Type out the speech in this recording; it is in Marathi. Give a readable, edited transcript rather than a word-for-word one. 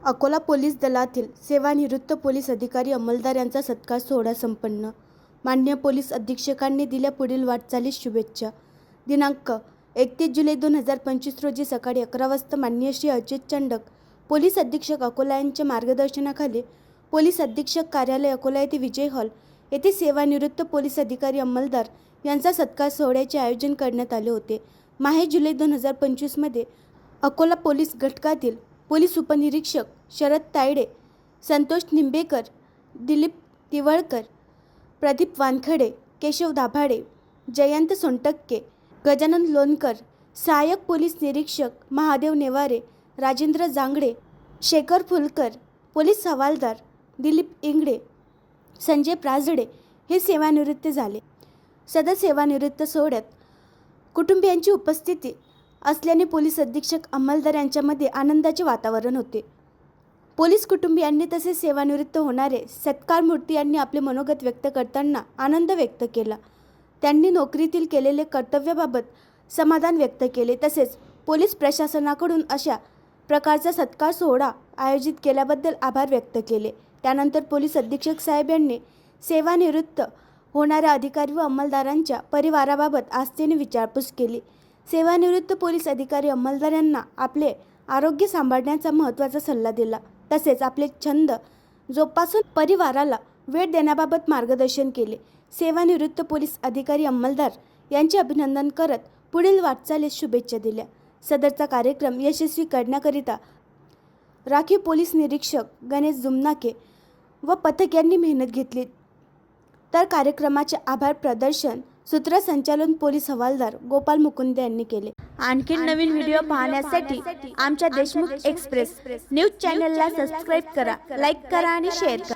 अकोला पोलीस दलातील सेवानिवृत्त पोलीस अधिकारी अंमलदार यांचा सत्कार सोहळा संपन्न। माननीय पोलीस अधीक्षकांनी दिल्या पुढील वाटचालीस शुभेच्छा। दिनांक 31 जुलै 2025 रोजी सकाळी 11 वाजता माननीय श्री अजित चंडक पोलीस अधीक्षक अकोला यांच्या मार्गदर्शनाखाली पोलीस अधीक्षक कार्यालय अकोला येथे विजय हॉल येथे सेवानिवृत्त पोलीस अधिकारी अंमलदार यांचा सत्कार सोहळ्याचे आयोजन करण्यात आले होते। माहे जुलै 2025 मध्ये अकोला पोलीस घटकातील पोलीस उपनिरीक्षक शरद तायडे, संतोष निंबेकर, दिलीप तिवळकर, प्रदीप वानखडे, केशव दाभाडे, जयंत सोनटक्के, गजानन लोणकर, सहाय्यक पोलीस निरीक्षक महादेव नेवारे, राजेंद्र जांगडे, शेखर फुलकर, पोलीस हवालदार दिलीप इंगडे, संजय प्राजडे हे सेवानिवृत्त झाले। सदर सेवानिवृत्त सोहळ्यात कुटुंबियांची उपस्थिती असल्याने पोलीस अधीक्षक अंमलदार यांच्यामध्ये आनंदाचे वातावरण होते। पोलीस कुटुंबियांनी तसेच सेवानिवृत्त होणारे सत्कारमूर्ती यांनी आपले मनोगत व्यक्त करताना आनंद व्यक्त केला। त्यांनी नोकरीतील केलेले कर्तव्याबाबत समाधान व्यक्त केले। तसेच पोलीस प्रशासनाकडून अशा प्रकारचा सत्कार सोहळा आयोजित केल्याबद्दल आभार व्यक्त केले। त्यानंतर पोलीस अधीक्षक साहेब यांनी सेवानिवृत्त होणाऱ्या अधिकारी व अंमलदारांच्या परिवाराबाबत आस्थेने विचारपूस केली। सेवानिवृत्त पोलीस अधिकारी अंमलदार यांना आपले आरोग्य सांभाळण्याचा महत्त्वाचा सल्ला दिला। तसेच आपले छंद जोपासून परिवाराला वेळ देण्याबाबत मार्गदर्शन केले। सेवानिवृत्त पोलीस अधिकारी अंमलदार यांचे अभिनंदन करत पुढील वाटचालीस शुभेच्छा दिल्या। सदरचा कार्यक्रम यशस्वी करण्याकरिता राखीव पोलीस निरीक्षक गणेश जुमनाके व पथक यांनी मेहनत घेतली। तर कार्यक्रमाचे आभार प्रदर्शन सूत्रसंचालन पोलीस हवालदार गोपाल मुकुंद यांनी केले। आणखी नवीन व्हिडिओ पाहण्यासाठी आमच्या देशमुख एक्सप्रेस न्यूज चॅनलला सबस्क्राइब करा, लाईक करा आणि शेअर करा।